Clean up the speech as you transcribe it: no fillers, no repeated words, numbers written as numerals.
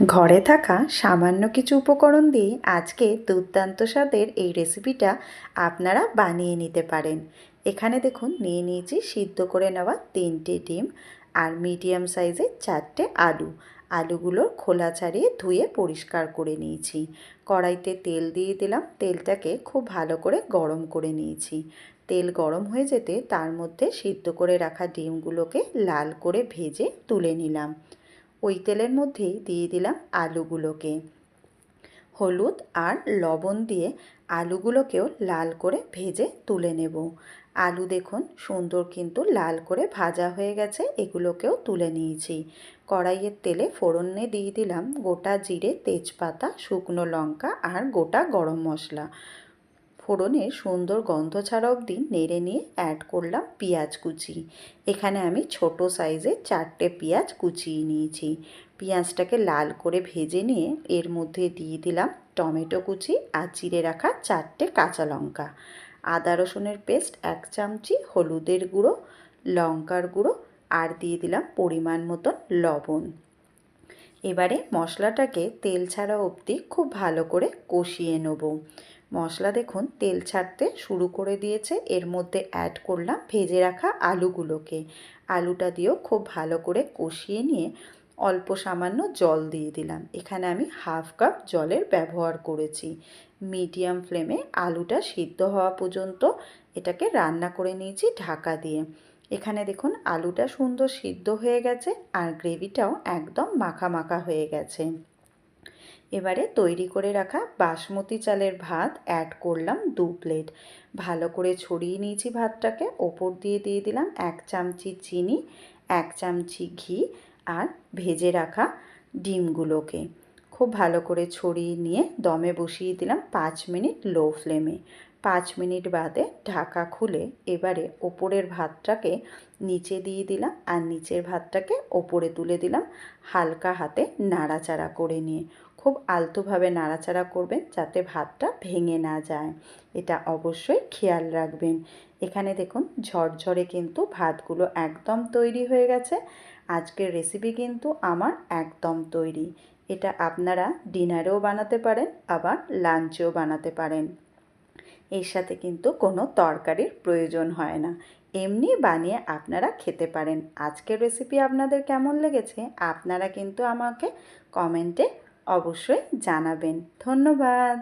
ঘরে থাকা সামান্য কিছু উপকরণ দিয়ে আজকে দুর্দান্ত স্বাদের এই রেসিপিটা আপনারা বানিয়ে নিতে পারেন। এখানে দেখুন নিয়ে নিয়েছি সিদ্ধ করে নেওয়া 3টে ডিম আর মিডিয়াম সাইজের 4টে আলু। আলুগুলোর খোলা ছাড়িয়ে ধুয়ে পরিষ্কার করে নিয়েছি। কড়াইতে তেল দিয়ে দিলাম, তেলটাকে খুব ভালো করে গরম করে নিয়েছি। তেল গরম হয়ে যেতে তার মধ্যে সিদ্ধ করে রাখা ডিমগুলোকে লাল করে ভেজে তুলে নিলাম। ওই তেলের মধ্যেই দিয়ে দিলাম আলুগুলোকে। হলুদ আর লবণ দিয়ে আলুগুলোকেও লাল করে ভেজে তুলে নেব। আলু দেখুন সুন্দর কিন্তু লাল করে ভাজা হয়ে গেছে, এগুলোকেও তুলে নিয়েছি। কড়াইয়ের তেলে ফোড়নে দিয়ে দিলাম গোটা জিরে, তেজপাতা, শুকনো লঙ্কা আর গোটা গরম মশলা। ফোড়নের সুন্দর গন্ধ ছাড়া অবধি নেড়ে নিয়ে অ্যাড করলাম পেঁয়াজ কুচি। এখানে আমি ছোট সাইজের 4টে পেঁয়াজ কুচিয়ে নিয়েছি। পেঁয়াজটাকে লাল করে ভেজে নিয়ে এর মধ্যে দিয়ে দিলাম টমেটো কুচি আর চিড়ে রাখা 4টে কাঁচা লঙ্কা, আদা রসুনের পেস্ট 1 চামচি, হলুদের গুঁড়ো, লঙ্কার গুঁড়ো আর দিয়ে দিলাম পরিমাণ মতন লবণ। এবারে মশলাটাকে তেল ছাড়া অবধি খুব ভালো করে কষিয়ে নেব। মশলা দেখুন তেল ছাড়তে শুরু করে দিয়েছে। এর মধ্যে অ্যাড করলাম ভেজে রাখা আলুগুলোকে। আলুটা দিয়েও খুব ভালো করে কষিয়ে নিয়ে অল্প সামান্য জল দিয়ে দিলাম। এখানে আমি হাফ কাপ জলের ব্যবহার করেছি। মিডিয়াম ফ্লেমে আলুটা সিদ্ধ হওয়া পর্যন্ত এটাকে রান্না করে নিয়েছি ঢাকা দিয়ে। এখানে দেখুন আলুটা সুন্দর সিদ্ধ হয়ে গেছে আর গ্রেভিটাও একদম মাখা মাখা হয়ে গেছে। এবারে তৈরি করে রাখা বাসমতি চালের ভাত অ্যাড করলাম 2 প্লেট। ভালো করে ছড়িয়ে নিয়েছি ভাতটাকে। ওপর দিয়ে দিয়ে দিলাম 1 চামচি চিনি, 1 চামচি ঘি আর ভেজে রাখা ডিমগুলোকে। খুব ভালো করে ছড়িয়ে নিয়ে দমে বসিয়ে দিলাম 5 মিনিট লো ফ্লেমে। 5 মিনিট বাদে ঢাকা খুলে এবারে ওপরের ভাতটাকে নিচে দিয়ে দিলাম আর নিচের ভাতটাকে ওপরে তুলে দিলাম, হালকা হাতে নাড়াচাড়া করে নিয়ে। খুব আলতোভাবে নাড়াচাড়া করবেন যাতে ভাতটা ভেঙে না যায়, এটা অবশ্যই খেয়াল রাখবেন। এখানে দেখুন ঝরঝরে কিন্তু ভাতগুলো একদম তৈরি হয়ে গেছে। আজকের রেসিপি কিন্তু আমার একদম তৈরি। এটা আপনারা ডিনারেও বানাতে পারেন, আবার লাঞ্চেও বানাতে পারেন। এর সাথে কিন্তু কোনো তরকারির প্রয়োজন হয় না, এমনি বানিয়ে আপনারা খেতে পারেন। আজকের রেসিপি আপনাদের কেমন লেগেছে আপনারা কিন্তু আমাকে কমেন্টে অবশ্যই জানাবেন। ধন্যবাদ।